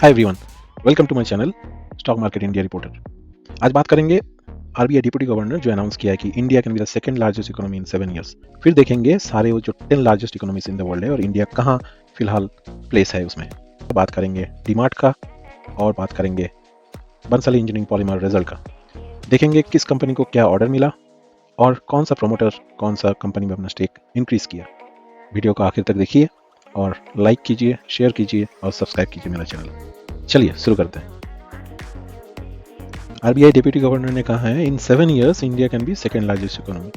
Hi everyone, welcome to my channel stock market India reporter. आज बात करेंगे RBI deputy governor जो announce किया है कि India can be the second largest economy in 7 years. फिर देखेंगे सारे वो जो 10 largest economies in the world है और इंडिया कहाँ फिलहाल प्लेस है उसमें। बात करेंगे डीमार्ट का और बात करेंगे बंसल इंजीनियरिंग पॉलीमर रिजल्ट का। देखेंगे किस कंपनी को क्या ऑर्डर मिला और कौन सा प्रमोटर कौन सा कंपनी में अपना स्टेक इंक्रीज किया। वीडियो को आखिर तक देखिए और लाइक कीजिए, शेयर कीजिए और सब्सक्राइब कीजिए मेरा चैनल। चलिए शुरू करते हैं। आरबीआई डिप्टी गवर्नर ने कहा है इन 7 years India can B second largest economy,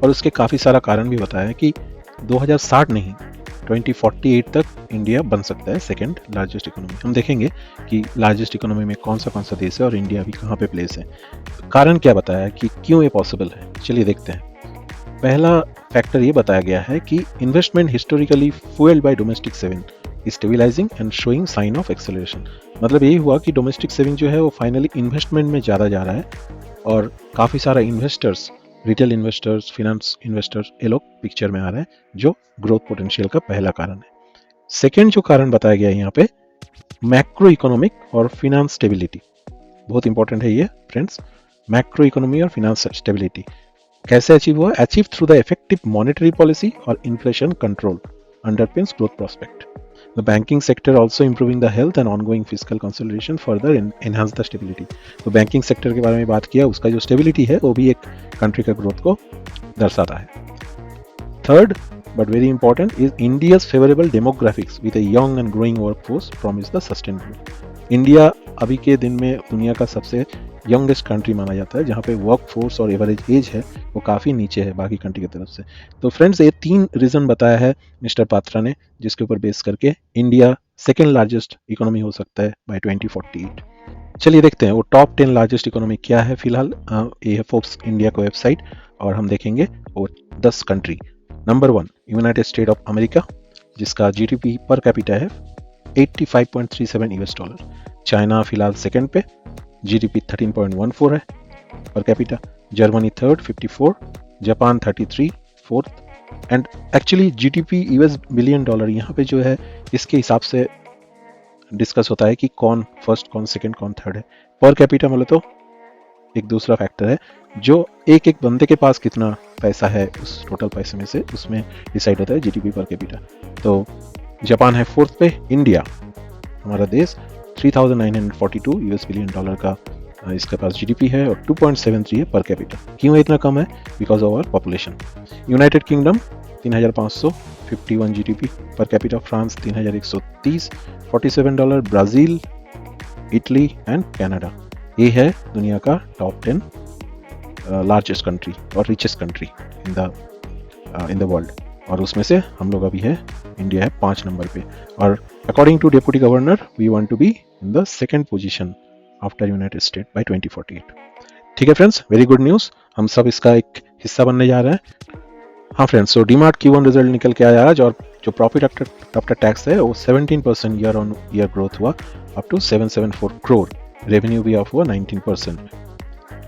और उसके काफ़ी सारा कारण भी बताया है कि 2060 नहीं 2048 तक इंडिया बन सकता है सेकेंड लार्जेस्ट इकोनॉमी। हम देखेंगे कि लार्जेस्ट इकोनॉमी में कौन सा देश है और इंडिया अभी कहाँ पे प्लेस है, कारण क्या बताया कि क्यों ये पॉसिबल है। चलिए देखते हैं। पहला फैक्टर ये बताया गया है कि investment historically fuelled by domestic saving stabilising and showing sign of acceleration. मतलब यही हुआ कि डोमेस्टिक सेविंग जो है वो फाइनली इन्वेस्टमेंट में ज़्यादा जा रहा है और काफ़ी सारा investors, retail investors, finance investors, ये लोग पिक्चर में आ रहे हैं, जो ग्रोथ पोटेंशियल का पहला कारण है। सेकेंड जो कारण बताया गया है यहाँ पे, मैक्रो इकोनॉमिक और फिनेंस स्टेबिलिटी। बहुत इंपॉर्टेंट है ये फ्रेंड्स, मैक्रो इकोनॉमी और फिनेंस स्टेबिलिटी कैसे अचीव हुआ? Achieve through the effective monetary policy और inflation control underpins growth prospect. The banking sector also improving the health and ongoing fiscal consolidation further enhance the stability. तो banking sector के बारे में बात किया, उसका जो स्टेबिलिटी है वो भी एक कंट्री का ग्रोथ को दर्शाता है। Third but very important is India's favorable demographics with a young and growing workforce promise the sustained growth. India अभी के दिन में दुनिया का सबसे यंगेस्ट कंट्री माना जाता है, जहाँ पे वर्क फोर्स और एवरेज एज है वो काफ़ी नीचे है बाकी कंट्री की तरफ से। तो फ्रेंड्स ये 3 रीज़न बताया है मिस्टर पात्रा ने, जिसके ऊपर बेस करके इंडिया सेकेंड लार्जेस्ट इकोनॉमी हो सकता है बाय 2048। चलिए देखते हैं वो टॉप 10 लार्जेस्ट इकोनॉमी क्या है फिलहाल। ये है फोर्ब्स इंडिया का वेबसाइट और हम देखेंगे वो 10 country. Number 1 United state of America, जिसका जीडीपी पर कैपिटा है 85.37 यूएस डॉलर। चाइना फिलहाल सेकेंड पे, जीडीपी 13.14 है per capita. Germany third 54, Japan 33 fourth. And actually GDP US billion dollar यहाँ पे जो है इसके हिसाब से डिस्कस होता है कि कौन फर्स्ट, कौन सेकंड, कौन थर्ड है। पर कैपिटा मतलब तो एक दूसरा फैक्टर है, जो एक एक बंदे के पास कितना पैसा है उस टोटल पैसे में से उसमें डिसाइड होता है जीडीपी पर कैपिटा। तो जापान है फोर्थ पे, इंडिया हमारा देश 3942 यूएस बिलियन डॉलर का इसके पास जीडीपी है और 2.73 है पर कैपिटा। क्यों इतना कम है? Because of our population. United Kingdom 3551 GDP per capita, France 3130 47 dollar, Brazil, Italy and Canada. ये है दुनिया का टॉप 10 लार्जेस्ट कंट्री और richest country in the world, और उसमें से हम लोग अभी है, इंडिया है 5 नंबर पे। और according to deputy governor we want to be in the second position after United State by 2048। ठीक है फ्रेंड्स, वेरी गुड न्यूज़, हम सब इसका एक हिस्सा बनने जा रहे हैं। हाँ फ्रेंड्स, सो डीमार्ट Q1 रिजल्ट निकल के आया आज, और जो प्रॉफिट आफ्टर टैक्स है वो 17% ईयर ऑन ईयर ग्रोथ हुआ अप टू 774 करोड़। रेवेन्यू भी ऑफ हुआ 19%।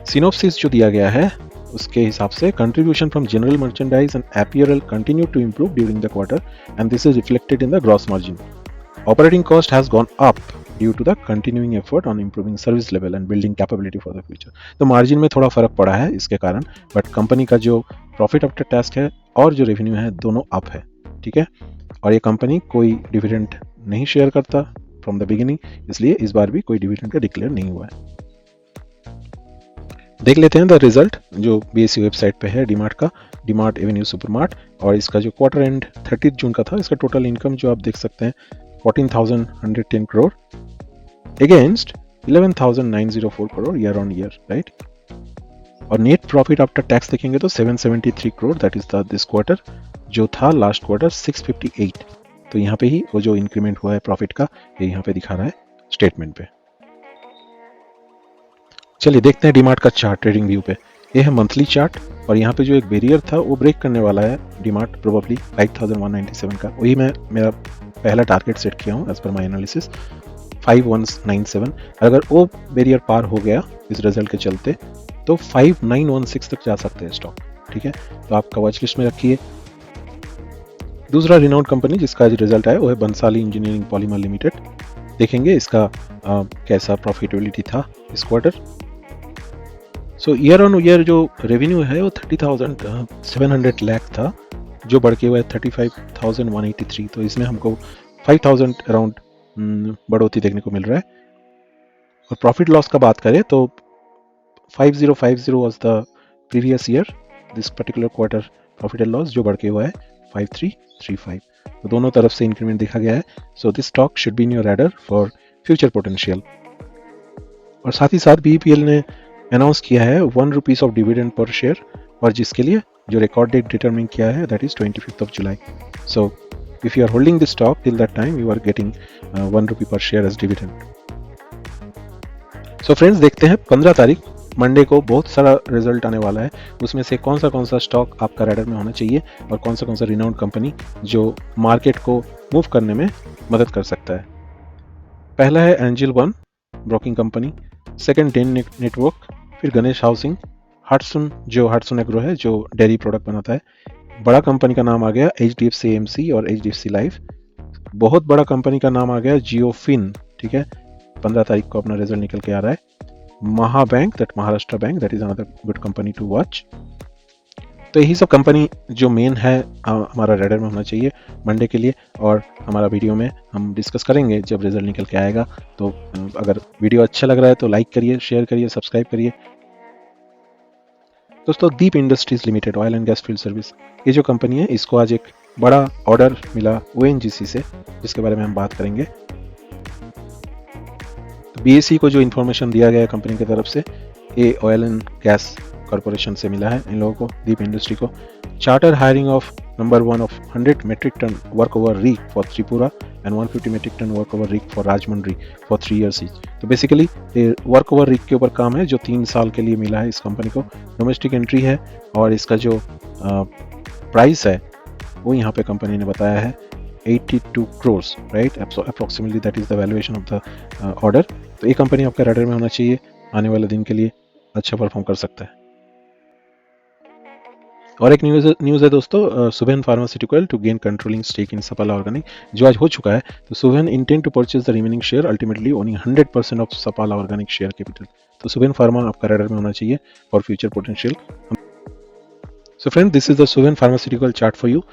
सिनॉप्सिस जो दिया गया है उसके हिसाब से contribution from general merchandise and apparel continue to improve during the quarter and this is reflected in the gross margin. Operating cost has gone up due to the continuing effort on improving service level and building capability for the future. तो margin में थोड़ा फर्क पड़ा है इसके कारण, but company का जो प्रॉफिट आफ्टर टैक्स है और जो रेवेन्यू है दोनों अप है। ठीक है, और ये कंपनी कोई डिविडेंड नहीं शेयर करता फ्रॉम द बिगिनिंग, इसलिए इस बार भी कोई डिविडेंड का डिक्लेयर नहीं हुआ है। देख लेते हैं द रिजल्ट जो बीएसई वेबसाइट पे है डीमार्ट का, डीमार्ट एवेन्यू सुपरमार्ट, और इसका जो क्वार्टर एंड 30 जून का था, इसका टोटल इनकम जो आप देख सकते हैं 14,110 crore against 11,904 crore year on year, right. और नेट प्रॉफिट आफ्टर टैक्स देखेंगे तो 773 crore, that is the this quarter, जो था लास्ट क्वार्टर 658। तो यहाँ पे ही वो जो इंक्रीमेंट हुआ है प्रॉफिट का, ये यहाँ पे दिखा रहा है स्टेटमेंट पे। चलिए देखते हैं डीमार्ट का चार्ट ट्रेडिंग व्यू पे। ये है मंथली चार्ट, और यहाँ पे जो एक बैरियर था वो ब्रेक करने वाला है डीमार्ट प्रोबेबली 5197 का। वही मैं मेरा पहला टारगेट सेट किया हूँ एज पर माई एनालिसिस 5197। अगर वो बैरियर पार हो गया इस रिजल्ट के चलते तो 5916 तक जा सकते हैं स्टॉक। ठीक है, तो आपका वॉच लिस्ट में रखिए। दूसरा रिनाउंड कंपनी जिसका आज रिजल्ट आया वो है बंसाली इंजीनियरिंग पॉलीमर लिमिटेड। देखेंगे इसका कैसा प्रॉफिटेबिलिटी था इस quarter. So year on year जो रेवेन्यू है वो 30,700 लाख था, जो बढ़ के हुआ है 35,183। तो इसमें हमको 5,000 अराउंड बढ़ोतरी देखने को मिल रहा है। और प्रॉफिट लॉस का बात करें तो 5050 was the previous year, this particular quarter profit and loss जो बढ़ के हुआ है 5335। तो दोनों तरफ से इंक्रीमेंट देखा गया है। So this stock should be in your radar for future potential. और साथ ही साथ बीईपीएल ने अनाउंस किया है 1 rupees of dividend per share, और जिसके लिए जो रिकॉर्ड डेट डिटरमिन किया है that is 25th of July. So if you are holding this stock till that time you are getting 1 rupee per share as dividend. So friends, देखते हैं 15 तारीख Monday को बहुत सारा रिजल्ट आने वाला है, उसमें से कौन सा स्टॉक आपका रैडर में होना चाहिए और कौन सा रिनाउंड कंपनी जो मार्केट को मूव करने में मदद कर सकता है। पहला है Angel One broking company, second Den network, फिर गणेश हाउसिंग, हाटसुन जो हाटसुन एग्रो है जो डेयरी प्रोडक्ट बनाता है। बड़ा कंपनी का नाम आ गया HDFC AMC और HDFC लाइफ। बहुत बड़ा कंपनी का नाम आ गया जियोफिन, ठीक है, 15 तारीख को अपना रिजल्ट निकल के आ रहा है। Maha bank, that Maharashtra bank, that is another good company to watch. तो यही सब कंपनी जो मेन है हमारा रैडर में होना चाहिए मंडे के लिए, और हमारा वीडियो में हम डिस्कस करेंगे जब रिजल्ट निकल के आएगा। तो अगर वीडियो अच्छा लग रहा है तो लाइक करिए, शेयर करिए, सब्सक्राइब करिए। दोस्तों, Deep industries limited oil and gas field service, ये जो कंपनी है इसको आज एक बड़ा ऑर्डर मिला ONGC से, जिसके बारे में हम बात करेंगे। तो BSE को जो इन्फॉर्मेशन दिया गया है कंपनी की तरफ से, ये ऑयल एंड गैस कॉर्पोरेशन से मिला है इन लोगों को, दीप इंडस्ट्री को। Charter hiring of number 1 of 100 metric ton work over rig for Tripura and 150 metric ton work over rig for Rajahmundry for 3 years each. तो बेसिकली ये वर्क ओवर रीक के ऊपर काम है जो 3 साल के लिए मिला है इस कंपनी को। डोमेस्टिक एंट्री है और इसका जो प्राइस है वो यहाँ पे कंपनी ने बताया है 82 crores, right, approximately that is the valuation of the order. तो ये कंपनी आपका रैडर में होना चाहिए, आने वाले दिन के लिए अच्छा परफॉर्म कर सकता है। और एक न्यूज़ है दोस्तों, Suven pharmaceutical to gain controlling stake in Sapala organic, जो आज हो चुका है। तो Suven intend to purchase the remaining share, ultimately owning 100% of Sapala organic share capital. तो सुवेन फार्मा आपका रैडर में होना चाहिए for future potential. So friend, this is the Suven pharmaceutical chart for you.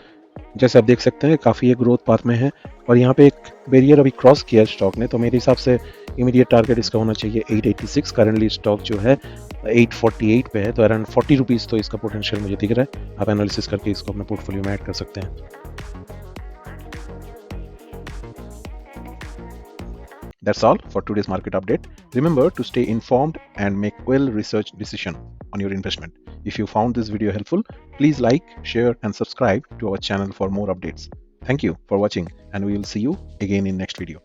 जैसे आप देख सकते हैं काफ़ी एक ग्रोथ पाथ में है, और यहाँ पे एक बैरियर अभी क्रॉस किया स्टॉक ने, तो मेरे हिसाब से इमीडिएट टारगेट इसका होना चाहिए 886। करंटली स्टॉक जो है 848 पे है, तो अराउंड 40 रुपीज़ तो इसका पोटेंशियल मुझे दिख रहा है। आप एनालिसिस करके इसको अपने पोर्टफोलियो में ऐड कर सकते हैं। That's all for today's market update. Remember to stay informed and make well-researched decision on your investment. If you found this video helpful, please like, share, and subscribe to our channel for more updates. Thank you for watching, and we will see you again in next video.